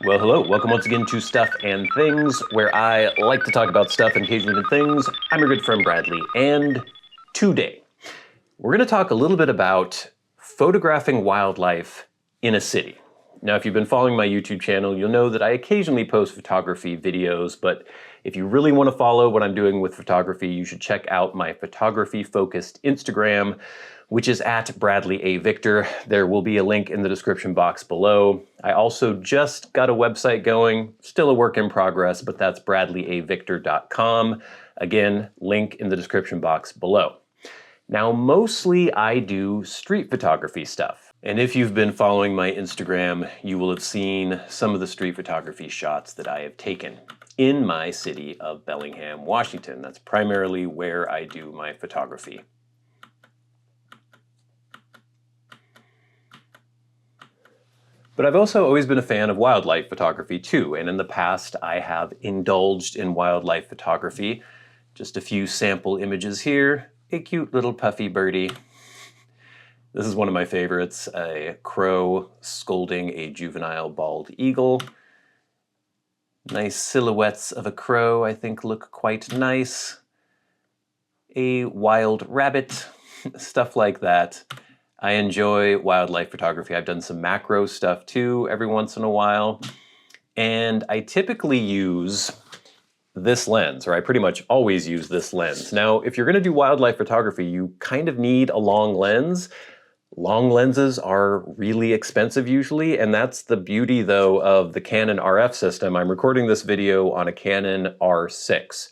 Well, hello. Welcome once again to Stuff and Things, where I like to talk about stuff and occasionally even things. I'm your good friend Bradley, and today we're going to talk a little bit about photographing wildlife in a city. Now, if you've been following my YouTube channel, you'll know that I occasionally post photography videos, but if you really want to follow what I'm doing with photography, you should check out my photography-focused Instagram, which is at Bradley A. Victor. There will be a link in the description box below. I also just got a website going, still a work in progress, but that's bradleyavictor.com. Again, link in the description box below. Now, mostly I do street photography stuff. And if you've been following my Instagram, you will have seen some of the street photography shots that I have taken in my city of Bellingham, Washington. That's primarily where I do my photography. But I've also always been a fan of wildlife photography too, and in the past I have indulged in wildlife photography. Just a few sample images here. A cute little puffy birdie. This is one of my favorites, a crow scolding a juvenile bald eagle. Nice silhouettes of a crow, I think, look quite nice. A wild rabbit, stuff like that. I enjoy wildlife photography. I've done some macro stuff too every once in a while. And I typically use this lens, or I pretty much always use this lens. Now, if you're gonna do wildlife photography, you kind of need a long lens. Long lenses are really expensive usually, and that's the beauty though of the Canon RF system. I'm recording this video on a Canon R6.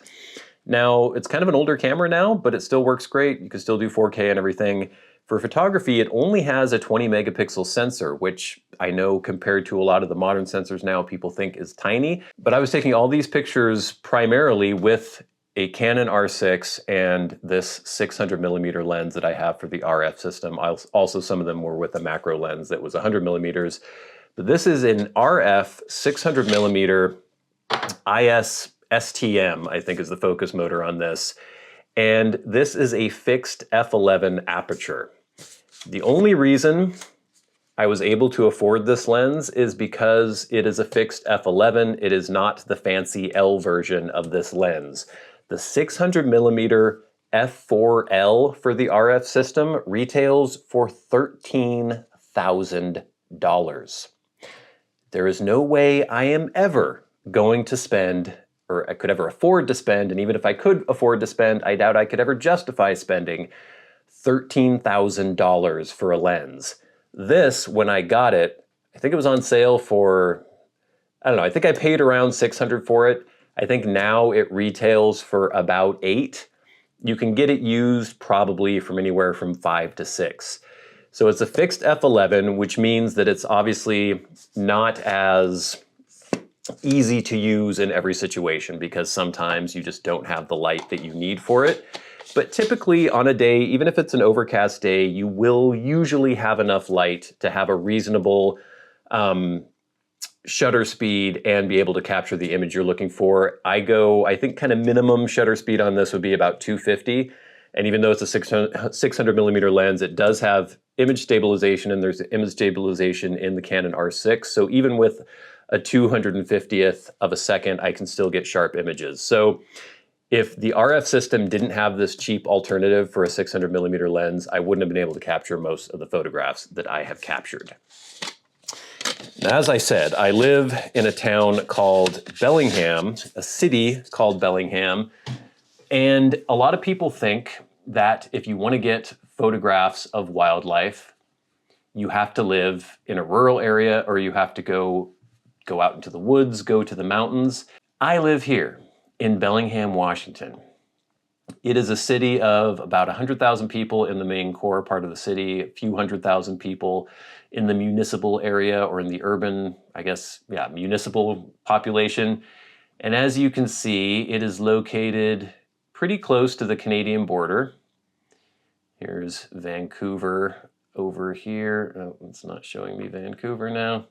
Now, it's kind of an older camera now, but it still works great. You can still do 4K and everything. For photography, it only has a 20 megapixel sensor, which I know compared to a lot of the modern sensors now, people think is tiny. But I was taking all these pictures primarily with a Canon R6 and this 600 millimeter lens that I have for the RF system. Also, some of them were with a macro lens that was 100 millimeters. But this is an RF 600 millimeter IS STM, I think is the focus motor on this. And this is a fixed f11 aperture. The only reason I was able to afford this lens is because it is a fixed f11. It is not the fancy L version of this lens. The 600 millimeter f4L for the RF system retails for $13,000. There is no way I am ever going to spend, or I could ever afford to spend, and even if I could afford to spend, I doubt I could ever justify spending $13,000 for a lens. This, when I got it, I think it was on sale for, I don't know, I think I paid around $600 for it. I think now it retails for about $8. You can get it used probably from anywhere from $5 to $6. So it's a fixed f11, which means that it's obviously not as easy to use in every situation because sometimes you just don't have the light that you need for it. But typically on a day, even if it's an overcast day, you will usually have enough light to have a reasonable shutter speed and be able to capture the image you're looking for. I think kind of minimum shutter speed on this would be about 250. And even though it's a 600 millimeter lens, it does have image stabilization, and there's image stabilization in the Canon R6. So even with a 250th of a second, I can still get sharp images. So if the RF system didn't have this cheap alternative for a 600 millimeter lens, I wouldn't have been able to capture most of the photographs that I have captured. Now, as I said, I live in a town called Bellingham, a city called Bellingham, and a lot of people think that if you want to get photographs of wildlife, you have to live in a rural area or you have to go out into the woods, go to the mountains. I live here in Bellingham, Washington. It is a city of about 100,000 people in the main core part of the city, a few 100,000 people in the municipal area or in the urban, municipal population. And as you can see, it is located pretty close to the Canadian border. Here's Vancouver over here. Oh, it's not showing me Vancouver now.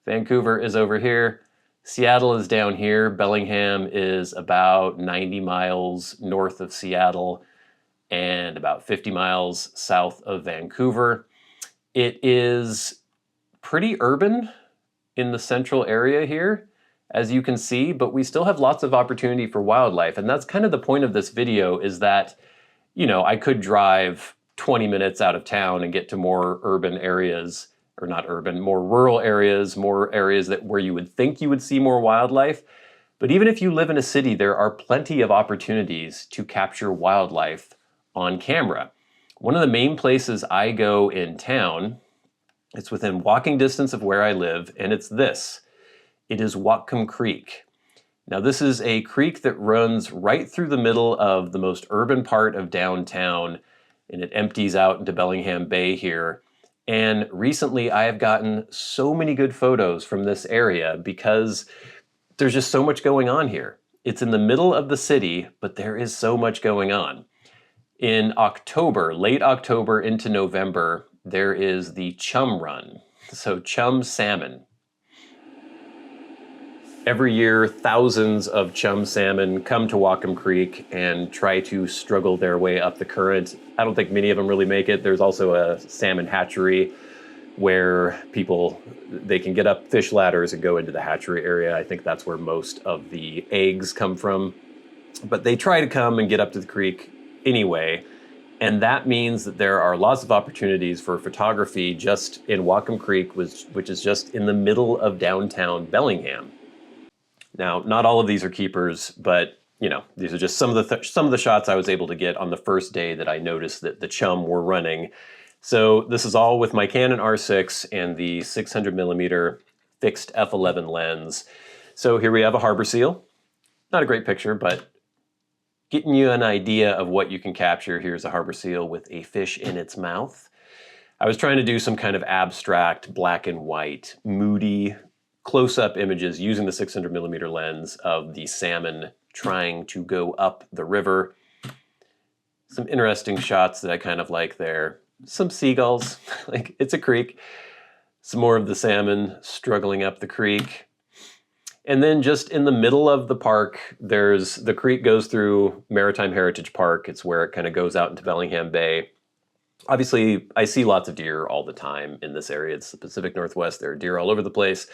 Vancouver is over here. Seattle is down here. Bellingham is about 90 miles north of Seattle and about 50 miles south of Vancouver. It is pretty urban. in the central area here, as you can see, but we still have lots of opportunity for wildlife. And that's kind of the point of this video, is that, you know, I could drive 20 minutes out of town and get to more urban areas, or not urban, more rural areas, more areas that where you would think you would see more wildlife. But even if you live in a city, there are plenty of opportunities to capture wildlife on camera. One of the main places I go in town, it's within walking distance of where I live, and it's this. It is Whatcom Creek. Now this is a creek that runs right through the middle of the most urban part of downtown, and it empties out into Bellingham Bay here. And recently I have gotten so many good photos from this area because there's just so much going on here. It's in the middle of the city, but there is so much going on. In October, late October into November, there is the chum run. So chum salmon. Every year, thousands of chum salmon come to Whatcom Creek and try to struggle their way up the current. I don't think many of them really make it. There's also a salmon hatchery where they can get up fish ladders and go into the hatchery area. I think that's where most of the eggs come from. But they try to come and get up to the creek anyway. And that means that there are lots of opportunities for photography just in Whatcom Creek, which is just in the middle of downtown Bellingham. Now, not all of these are keepers, but you know, these are just some of the shots I was able to get on the first day that I noticed that the chum were running. So this is all with my Canon R6 and the 600mm fixed f11 lens. So here we have a harbor seal. Not a great picture, but getting you an idea of what you can capture. Here's a harbor seal with a fish in its mouth. I was trying to do some kind of abstract, black and white, moody, close-up images using the 600mm lens of the salmon trying to go up the river. Some interesting shots that I kind of like there. Some seagulls, like it's a creek. Some more of the salmon struggling up the creek. And then just in the middle of the park, the creek goes through Maritime Heritage Park. It's where it kind of goes out into Bellingham Bay. Obviously, I see lots of deer all the time in this area. It's the Pacific Northwest. There are deer all over the place.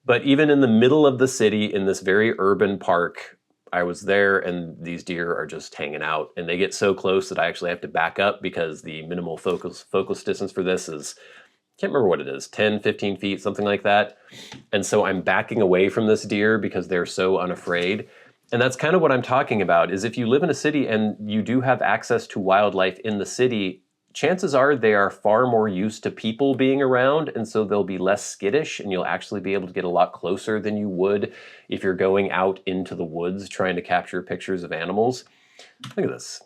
But even in the middle of the city, in this very urban park, I was there and these deer are just hanging out, and they get so close that I actually have to back up because the minimal focus distance for this is, can't remember what it is, 10, 15 feet, something like that. And so I'm backing away from this deer because they're so unafraid. And that's kind of what I'm talking about, is if you live in a city and you do have access to wildlife in the city, chances are they are far more used to people being around, and so they'll be less skittish, and you'll actually be able to get a lot closer than you would if you're going out into the woods trying to capture pictures of animals. Look at this.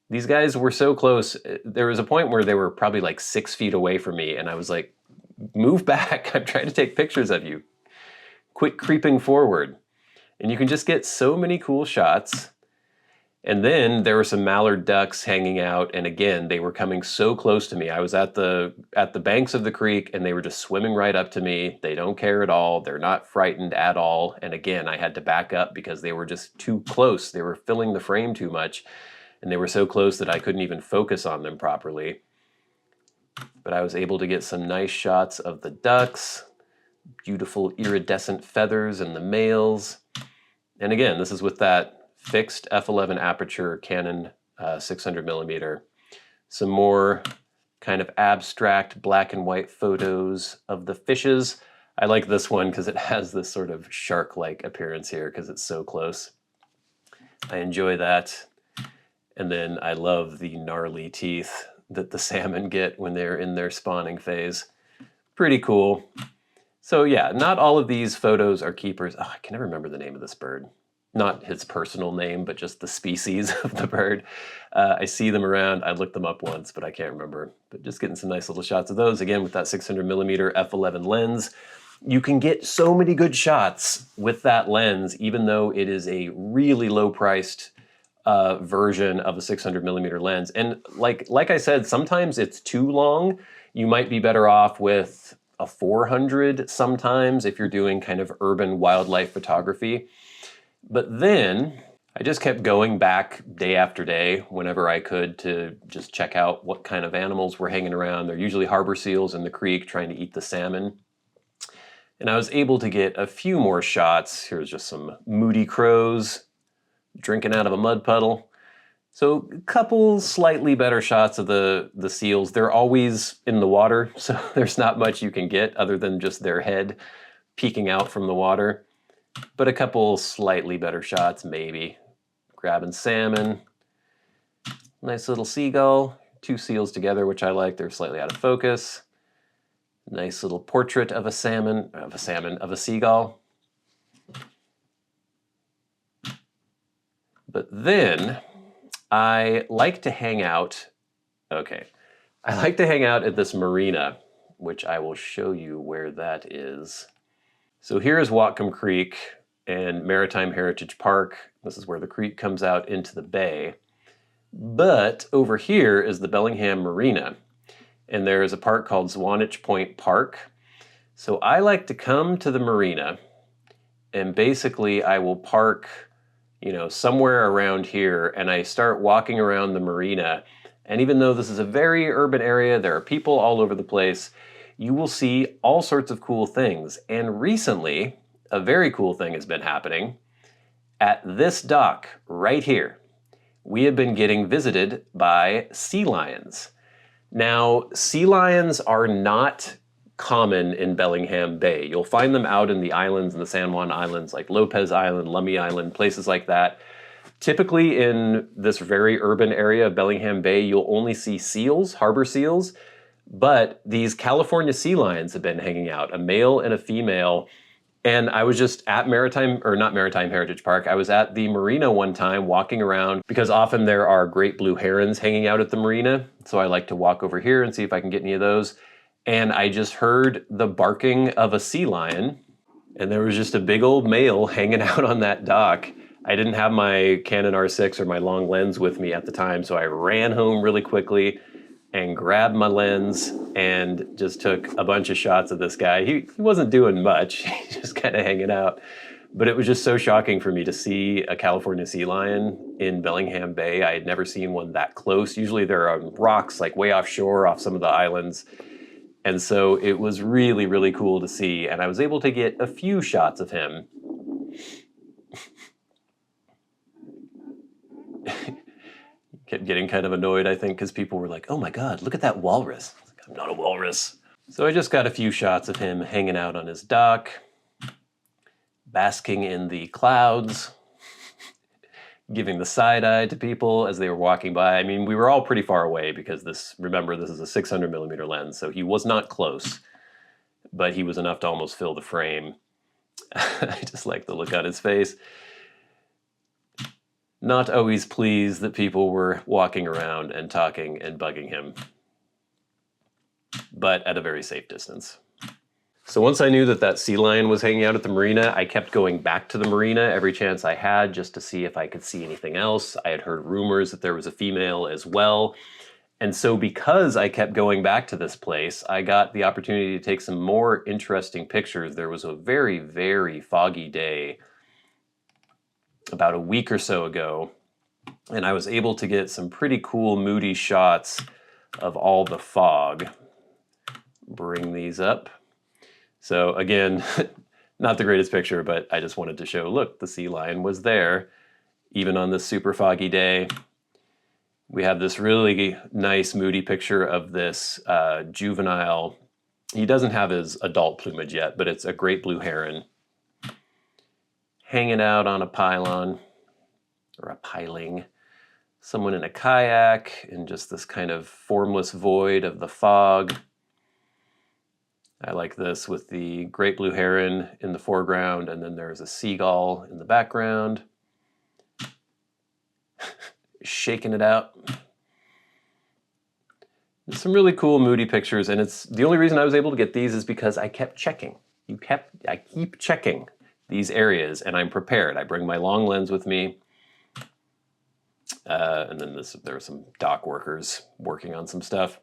These guys were so close. There was a point where they were probably like 6 feet away from me, and I was like, move back. I'm trying to take pictures of you. Quit creeping forward. And you can just get so many cool shots. And then there were some mallard ducks hanging out, and again, they were coming so close to me. I was at the banks of the creek, and they were just swimming right up to me. They don't care at all. They're not frightened at all. And again, I had to back up because they were just too close. They were filling the frame too much, and they were so close that I couldn't even focus on them properly. But I was able to get some nice shots of the ducks, beautiful iridescent feathers in the males. And again, this is with that fixed f11 aperture Canon 600mm. Some more kind of abstract black and white photos of the fishes. I like this one because it has this sort of shark-like appearance here because it's so close. I enjoy that. And then I love the gnarly teeth that the salmon get when they're in their spawning phase. Pretty cool. So yeah, not all of these photos are keepers. Oh, I can never remember the name of this bird. Not his personal name, but just the species of the bird. I see them around. I looked them up once, but I can't remember. But just getting some nice little shots of those. Again, with that 600mm f11 lens. You can get so many good shots with that lens, even though it is a really low-priced version of a 600mm lens. And like I said, sometimes it's too long. You might be better off with a 400 sometimes if you're doing kind of urban wildlife photography. But then I just kept going back day after day whenever I could to just check out what kind of animals were hanging around. They're usually harbor seals in the creek trying to eat the salmon. And I was able to get a few more shots. Here's just some moody crows drinking out of a mud puddle. So a couple slightly better shots of the seals. They're always in the water, so there's not much you can get other than just their head peeking out from the water. But a couple slightly better shots, maybe. Grabbing salmon. Nice little seagull. Two seals together, which I like. They're slightly out of focus. Nice little portrait of a seagull. But then I like to hang out, I like to hang out at this marina, which I will show you where that is. So here is Whatcom Creek and Maritime Heritage Park. This is where the creek comes out into the bay. But over here is the Bellingham Marina, and there is a park called Zwanich Point Park. So I like to come to the marina, and basically I will park, you know, somewhere around here, and I start walking around the marina. And even though this is a very urban area, there are people all over the place, you will see all sorts of cool things. And recently, a very cool thing has been happening. At this dock right here, we have been getting visited by sea lions. Now, sea lions are not common in Bellingham Bay. You'll find them out in the islands, in the San Juan Islands, like Lopez Island, Lummi Island, places like that. Typically in this very urban area of Bellingham Bay, you'll only see seals, harbor seals, but these California sea lions have been hanging out, a male and a female. And I was just at Maritime Heritage Park. I was at the marina one time walking around because often there are great blue herons hanging out at the marina. So I like to walk over here and see if I can get any of those. And I just heard the barking of a sea lion, and there was just a big old male hanging out on that dock. I didn't have my Canon R6 or my long lens with me at the time, so I ran home really quickly and grabbed my lens and just took a bunch of shots of this guy. He wasn't doing much, he just kind of hanging out. But it was just so shocking for me to see a California sea lion in Bellingham Bay. I had never seen one that close. Usually they're on rocks, like way offshore, off some of the islands. And so it was really, really cool to see. And I was able to get a few shots of him. Kept getting kind of annoyed, I think, because people were like, oh my God, look at that walrus. I was like, I'm not a walrus. So I just got a few shots of him hanging out on his dock, basking in the clouds, giving the side eye to people as they were walking by. I mean, we were all pretty far away because remember, this is a 600mm lens, so he was not close, but he was enough to almost fill the frame. I just like the look on his face. Not always pleased that people were walking around and talking and bugging him, but at a very safe distance. So once I knew that that sea lion was hanging out at the marina, I kept going back to the marina every chance I had just to see if I could see anything else. I had heard rumors that there was a female as well. And so because I kept going back to this place, I got the opportunity to take some more interesting pictures. There was a very, very foggy day about a week or so ago, and I was able to get some pretty cool moody shots of all the fog. Bring these up. So again, not the greatest picture, but I just wanted to show, look, the sea lion was there, even on this super foggy day. We have this really nice moody picture of this juvenile. He doesn't have his adult plumage yet, but it's a great blue heron hanging out on a pylon, or a piling. Someone in a kayak in just this kind of formless void of the fog. I like this with the great blue heron in the foreground, and then there's a seagull in the background. Shaking it out. There's some really cool moody pictures, and it's the only reason I was able to get these is because I kept checking. I keep checking these areas, and I'm prepared. I bring my long lens with me. And then there are some dock workers working on some stuff.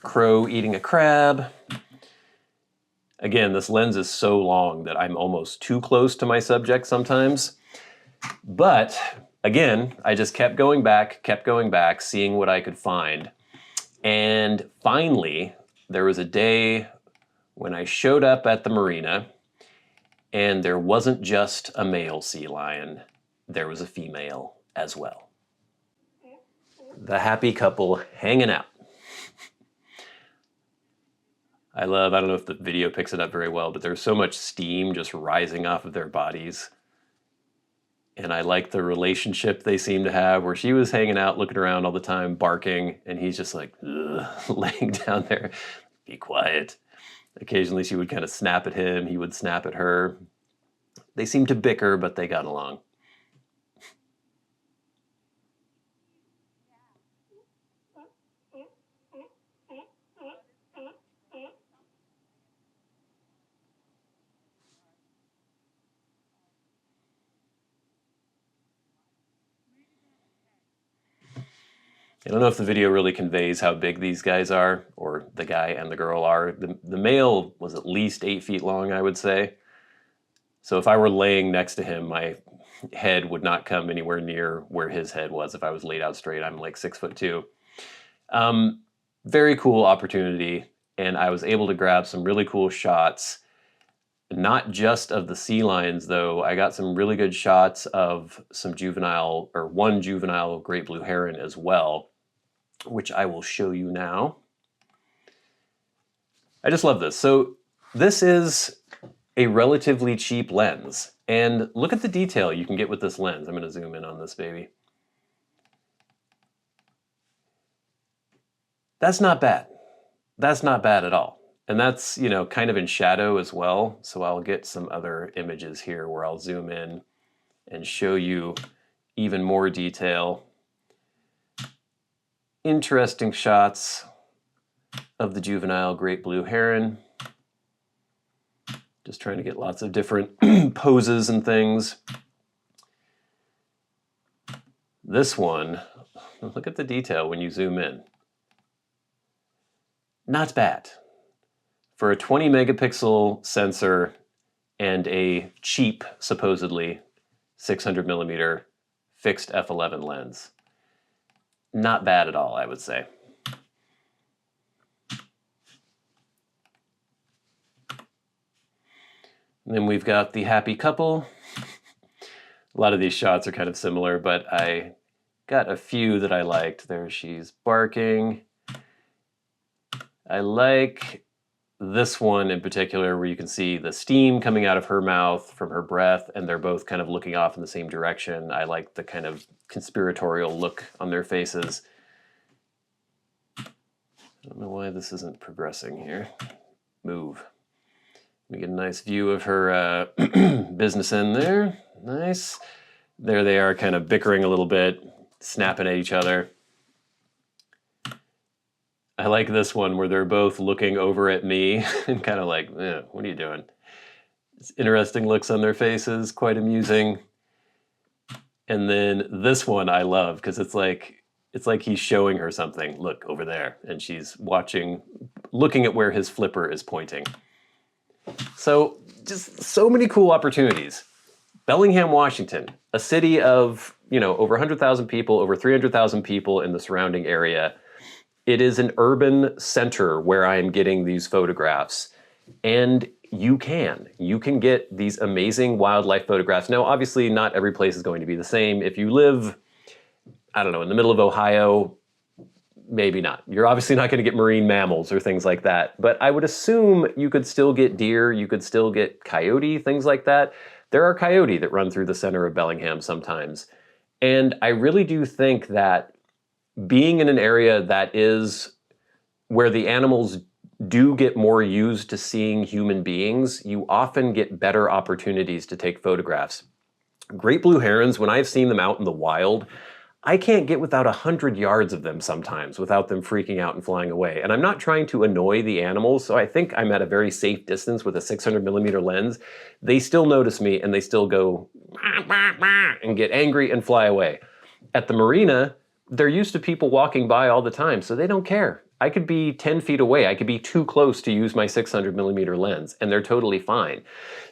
Crow eating a crab. Again, this lens is so long that I'm almost too close to my subject sometimes. But again, I just kept going back, seeing what I could find. And finally, there was a day when I showed up at the marina and there wasn't just a male sea lion, there was a female as well. The happy couple hanging out. I don't know if the video picks it up very well, but there's so much steam just rising off of their bodies. And I like the relationship they seem to have, where she was hanging out, looking around all the time, barking, and he's just like, laying down there, be quiet. Occasionally she would kind of snap at him, he would snap at her. They seemed to bicker, but they got along. I don't know if the video really conveys how big these guys are, or the guy and the girl are. The male was at least 8 feet long, I would say. So if I were laying next to him, my head would not come anywhere near where his head was if I was laid out straight. I'm like 6'2". Very cool opportunity, and I was able to grab some really cool shots. Not just of the sea lions, though. I got some really good shots of some juvenile, or one juvenile great blue heron as well, which I will show you now. I just love this. So this is a relatively cheap lens, and look at the detail you can get with this lens. I'm going to zoom in on this baby. That's not bad. That's not bad at all. And that's, you know, kind of in shadow as well. So I'll get some other images here where I'll zoom in and show you even more detail. Interesting shots of the juvenile great blue heron. Just trying to get lots of different poses and things. This one, look at the detail when you zoom in. Not bad. For a 20 megapixel sensor and a cheap, supposedly, 600 millimeter fixed f11 lens. Not bad at all, I would say. And then we've got the happy couple. A lot of these shots are kind of similar, but I got a few that I liked. There she's barking. I like this one in particular where you can see the steam coming out of her mouth from her breath, and they're both kind of looking off in the same direction. I like the kind of conspiratorial look on their faces. I don't know why this isn't progressing here. Move. We get a nice view of her business end there. Nice. There they are, kind of bickering a little bit, snapping at each other. I like this one where they're both looking over at me and kind of like, what are you doing? It's interesting looks on their faces, quite amusing. And then this one I love because it's like he's showing her something. Look over there. And she's watching, looking at where his flipper is pointing. So just so many cool opportunities. Bellingham, Washington, a city of, over 100,000 people, over 300,000 people in the surrounding area. It is an urban center where I am getting these photographs, and you can get these amazing wildlife photographs. Now, obviously not every place is going to be the same. If you live, I don't know, in the middle of Ohio, maybe not. You're obviously not going to get marine mammals or things like that, but I would assume you could still get deer, you could still get coyote, things like that. There are coyote that run through the center of Bellingham sometimes. And I really do think that being in an area that is where the animals do get more used to seeing human beings, you often get better opportunities to take photographs. Great blue herons, when I've seen them out in the wild, I can't get without 100 yards of them sometimes without them freaking out and flying away. And I'm not trying to annoy the animals, so I think I'm at a very safe distance with a 600 millimeter lens. They still notice me and they still go and get angry and fly away. At the marina, they're used to people walking by all the time, so they don't care. I could be 10 feet away. I could be too close to use my 600 millimeter lens, and they're totally fine.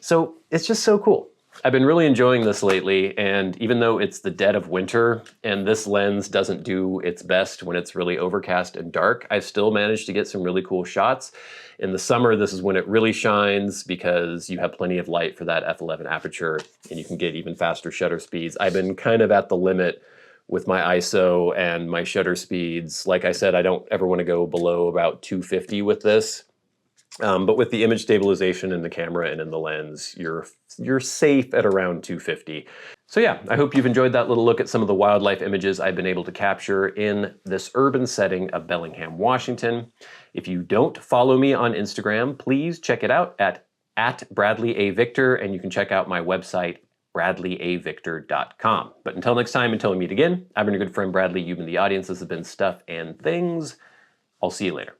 So it's just so cool. I've been really enjoying this lately, and even though it's the dead of winter and this lens doesn't do its best when it's really overcast and dark, I've still managed to get some really cool shots. In the summer, this is when it really shines because you have plenty of light for that f11 aperture and you can get even faster shutter speeds. I've been kind of at the limit with my ISO and my shutter speeds. Like I said, I don't ever want to go below about 250 with this. But with the image stabilization in the camera and in the lens, you're safe at around 250. So yeah, I hope you've enjoyed that little look at some of the wildlife images I've been able to capture in this urban setting of Bellingham, Washington. If you don't follow me on Instagram, please check it out at Bradley A. Victor, and you can check out my website, bradleyavictor.com. But until next time, until we meet again, I've been your good friend Bradley. You've been the audience. This has been Stuff and Things. I'll see you later.